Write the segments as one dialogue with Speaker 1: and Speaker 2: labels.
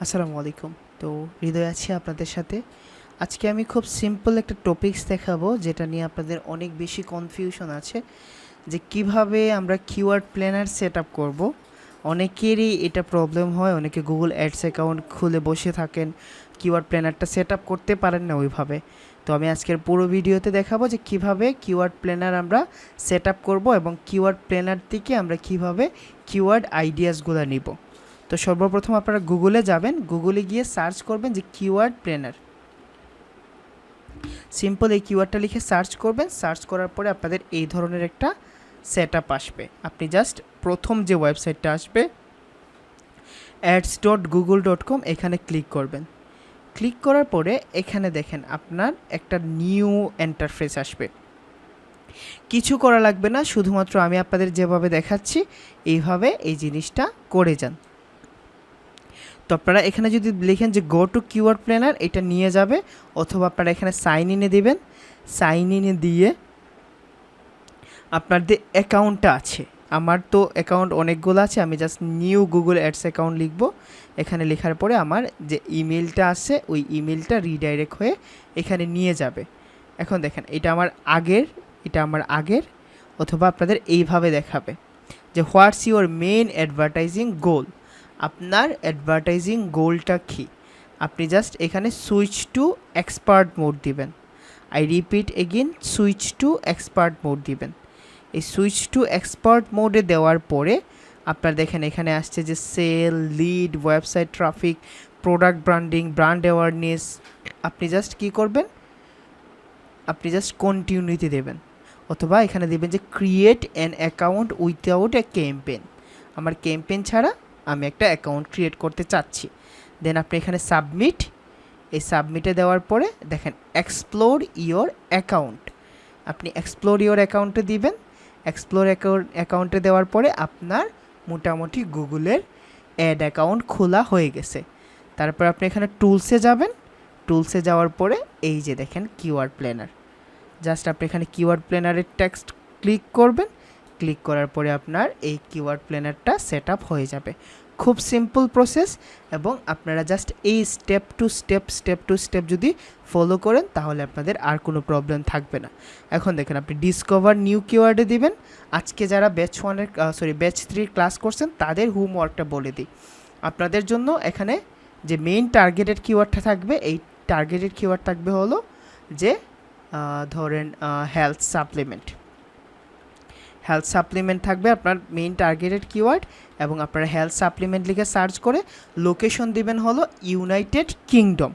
Speaker 1: আসসালামু আলাইকুম। তো হৃদয় আছি আপনাদের সাথে। আজকে আমি খুব সিম্পল একটা টপিকস দেখাবো যেটা নিয়ে আপনাদের অনেক বেশি কনফিউশন আছে যে কিভাবে আমরা কিওয়ার্ড প্ল্যানার সেট আপ করবো। অনেকেরই এটা প্রবলেম হয়, অনেকে গুগল অ্যাডস অ্যাকাউন্ট খুলে বসে থাকেন, কিওয়ার্ড প্ল্যানারটা সেট আপ করতে পারেন না ওইভাবে। তো আমি আজকের পুরো ভিডিওতে দেখাবো যে কিভাবে কিওয়ার্ড প্ল্যানার আমরা সেট আপ করবো এবং কিওয়ার্ড প্ল্যানার থেকে আমরা কিভাবে কিওয়ার্ড আইডিয়াসগুলো নিব। তো সর্বপ্রথম আপনারা গুগলে যাবেন, গুগলে গিয়ে সার্চ করবেন যে কিওয়ার্ড প্ল্যানার। সিম্পল এই কিওয়ার্ডটা লিখে সার্চ করবেন। সার্চ করার পরে আপনাদের এই ধরনের একটা সেট আপ আসবে। আপনি জাস্ট প্রথম যে ওয়েবসাইটটা আসবে ads.google.com, এখানে ক্লিক করবেন। ক্লিক করার পরে এখানে দেখেন আপনার একটা নিউ ইন্টারফেস আসবে। কিছু করা লাগবে না, শুধুমাত্র আমি আপনাদের যেভাবে দেখাচ্ছি এইভাবে এই জিনিসটা করে যান। তো আপনারা এখানে যদি লিখেন যে গো টু কিওয়ার্ড প্ল্যানার, এটা নিয়ে যাবে, অথবা আপনারা এখানে সাইন ইনে দিবেন। সাইন ইনে দিয়ে আপনার যে অ্যাকাউন্টটা আছে, আমার তো অ্যাকাউন্ট অনেকগুলো আছে, আমি just new Google ads account লিখব। এখানে লেখার পরে আমার যে ইমেলটা আছে ওই ইমেলটা রিডাইরেক্ট হয়ে এখানে নিয়ে যাবে। এখন দেখেন এটা আমার আগের, অথবা আপনাদের এইভাবে দেখাবে যে হোয়াটস ইউর মেইন অ্যাডভার্টাইজিং গোল। আপনার অ্যাডভার্টাইজিং গোলটা কী, আপনি জাস্ট এখানে সুইচ টু এক্সপার্ট মোড দিবেন। I repeat again, switch to expert mode দিবেন। এই সুইচ টু এক্সপার্ট মোডে দেওয়ার পরে আপনার দেখেন এখানে আসছে যে sale, lead, website traffic, product branding, brand awareness. আপনি জাস্ট কী করবেন, আপনি জাস্ট কন্টিনিউতে দেবেন, অথবা এখানে দেবেন যে create an account without a campaign. আমার ক্যাম্পেইন ছাড়া আমি একটা অ্যাকাউন্ট ক্রিয়েট করতে চাচ্ছি। দেন আপনি এখানে সাবমিট, এই সাবমিটে দেওয়ার পরে দেখেন এক্সপ্লোর ইওর অ্যাকাউন্ট, আপনি এক্সপ্লোর ইওর অ্যাকাউন্টে দিবেন। এক্সপ্লোর অ্যাকাউন্টে দেওয়ার পরে আপনার মোটামুটি গুগলের অ্যাড অ্যাকাউন্ট খোলা হয়ে গেছে। তারপর আপনি এখানে টুলসে যাবেন। টুলসে যাওয়ার পরে এই যে দেখেন কিওয়ার্ড প্ল্যানার, জাস্ট আপনি এখানে কিওয়ার্ড প্ল্যানারের টেক্সট ক্লিক করবেন। ক্লিক করার পরে আপনার এই কিওয়ার্ড প্ল্যানারটা সেট আপ হয়ে যাবে। খুব সিম্পল প্রসেস, এবং আপনারা জাস্ট এই স্টেপ টু স্টেপ যদি ফলো করেন তাহলে আপনাদের আর কোনো প্রবলেম থাকবে না। এখন দেখেন আপনি ডিসকভার নিউ কিওয়ার্ডে দিবেন। আজকে যারা ব্যাচ 3 ক্লাস করছেন তাদের হোমওয়ার্কটা বলে দিই আপনাদের জন্য। এখানে যে মেইন টার্গেটেড কিওয়ার্ডটা থাকবে, এই টার্গেটেড কিওয়ার্ড থাকবে হলো যে ধরেন হেলথ সাপ্লিমেন্ট থাকবে আপনার মেইন টার্গেটেড কিওয়ার্ড, এবং আপনারা হেলথ সাপ্লিমেন্ট লিখে সার্চ করে লোকেশন দিবেন হলো ইউনাইটেড কিংডম।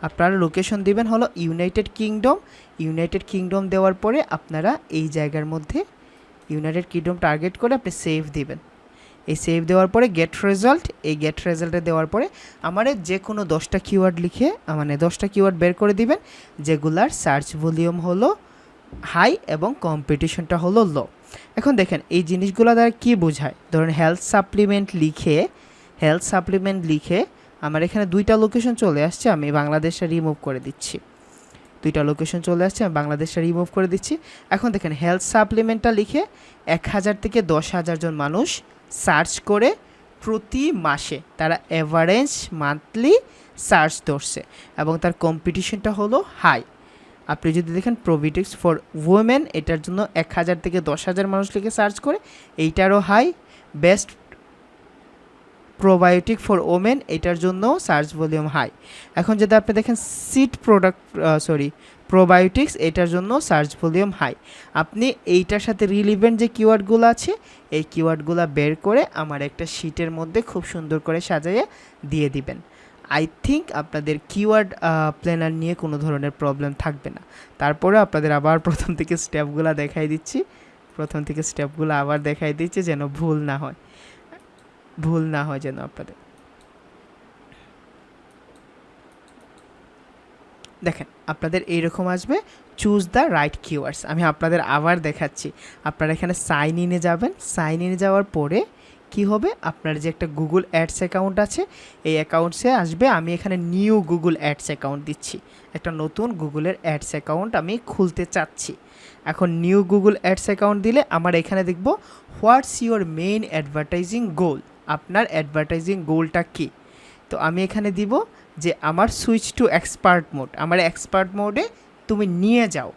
Speaker 1: আপনারা লোকেশন দিবেন হলো ইউনাইটেড কিংডম দেওয়ার পরে আপনারা এই জায়গার মধ্যে ইউনাইটেড কিংডম টার্গেট করে আপনি সেভ দিবেন। এই সেভ দেওয়ার পরে গেট রেজাল্ট, এই গেট রেজাল্টে দেওয়ার পরে আমার যে কোনো 10টা কিওয়ার্ড লিখে 10টা কিওয়ার্ড বের করে দিবেন যেগুলার সার্চ ভলিউম হলো হাই এবং কম্পিটিশনটা হলো লো। এখন দেখেন এই জিনিসগুলো দ্বারা কী বোঝায়, ধরুন হেলথ সাপ্লিমেন্ট লিখে আমার এখানে 2টা লোকেশন চলে আসছে, আমি বাংলাদেশটা রিমুভ করে দিচ্ছি। 2টা লোকেশন চলে আসছে, আমি বাংলাদেশটা রিমুভ করে দিচ্ছি। এখন দেখেন হেলথ সাপ্লিমেন্টটা লিখে 1000 থেকে 10,000 জন মানুষ সার্চ করে প্রতি মাসে তারা অ্যাভারেজ মান্থলি সার্চ ধরছে, এবং তার কম্পিটিশনটা হলো হাই। আপনি যদি দেখেন প্রোবিওটিক্স ফর উইমেন, এটার জন্য 1000 থেকে 10,000 মানুষ লিখে সার্চ করে, এইটারও high. Best probiotic for women, এটার জন্য সার্চ ভলিউম হাই। এখন যদি আপনি দেখেন প্রোবায়োটিক্স, এটার জন্য সার্চ ভলিউম হাই। আপনি এইটার সাথে রিলিভেন্ট যে কিওয়ার্ডগুলো আছে এই কিওয়ার্ডগুলো বের করে আমার একটা শিটের মধ্যে খুব সুন্দর করে সাজিয়ে দিয়ে দিবেন। আই থিঙ্ক আপনাদের কিওয়ার্ড প্ল্যানার নিয়ে কোনো ধরনের প্রবলেম থাকবে না। তারপরে আপনাদের আবার প্রথম থেকে স্টেপগুলো দেখাই দিচ্ছি, যেন ভুল না হয় যেন আপনাদের। দেখেন আপনাদের এইরকম আসবে, চুজ দ্য রাইট কিওয়ার্ডস। আমি আপনাদের আবার দেখাচ্ছি। আপনারা এখানে সাইন ইনে যাবেন। সাইন ইনে যাওয়ার পরে কি হবে, আপনার যে একটা গুগল অ্যাডস অ্যাকাউন্ট আছে এই অ্যাকাউন্টসে আসবে। আমি এখানে নিউ গুগল অ্যাডস অ্যাকাউন্ট দিচ্ছি, একটা নতুন গুগলের অ্যাডস অ্যাকাউন্ট আমি খুলতে চাচ্ছি। এখন নিউ গুগল অ্যাডস অ্যাকাউন্ট দিলে আমার এখানে দেখব হোয়াটস ইউর মেইন অ্যাডভার্টাইজিং গোল, আপনার অ্যাডভার্টাইজিং গোলটা কী। তো আমি এখানে দিব যে আমার সুইচ টু এক্সপার্ট মোড, আমার এক্সপার্ট মোডে তুমি নিয়ে যাও।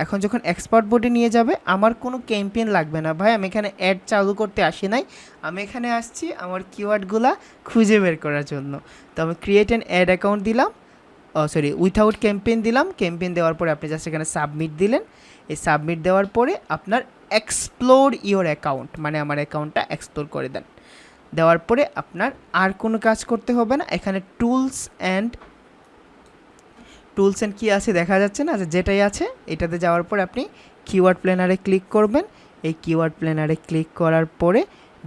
Speaker 1: এখন যখন এক্সপার্ট মোডে নিয়ে যাবে আমার কোনো ক্যাম্পেইন লাগবে না ভাই, আমি এখানে অ্যাড চালু করতে আসি নাই, আমি এখানে আসছি আমার কিওয়ার্ডগুলা খুঁজে বের করার জন্য। তো আমি ক্রিয়েট অ্যান অ্যাড অ্যাকাউন্ট দিলাম, উইথাউট ক্যাম্পেইন দিলাম। ক্যাম্পেইন দেওয়ার পরে আপনি জাস্ট এখানে সাবমিট দিলেন। এই সাবমিট দেওয়ার পরে আপনার এক্সপ্লোর ইওর অ্যাকাউন্ট, মানে আমার অ্যাকাউন্টটা এক্সপ্লোর করে দেন। দেওয়ার পরে আপনার আর কোনো কাজ করতে হবে না। এখানে টুলস অ্যান্ড কি আছে দেখা যাচ্ছে না, যেটাই আছে এটাতে যাওয়ার পরে আপনি কিওয়ার্ড প্ল্যানারে ক্লিক করবেন। এই কিওয়ার্ড প্ল্যানারে ক্লিক করার পরে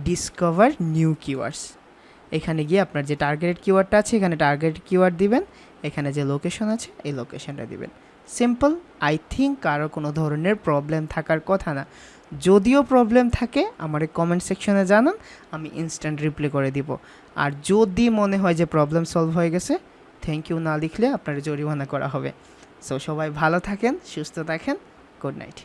Speaker 1: ডিসকভার নিউ কিওয়ার্ডস, এখানে গিয়ে আপনার যে টার্গেটেড কিওয়ার্ডটা আছে এখানে টার্গেটেড কিওয়ার্ড দিবেন, এখানে যে লোকেশন আছে এই লোকেশনটা দিবেন। সিম্পল। আই থিঙ্ক কারো কোনো ধরনের প্রবলেম থাকার কথা না। যদিও প্রবলেম থাকে আমার কমেন্ট সেকশনে জানান, আমি ইনস্ট্যান্ট রিপ্লাই করে দিব। আর যদি মনে হয় যে প্রবলেম সলভ হয়ে গেছে, থ্যাংক ইউ না লিখলে আপনার জরিমানা করা হবে। সো সবাই ভালো থাকেন, সুস্থ থাকেন, গুড নাইট।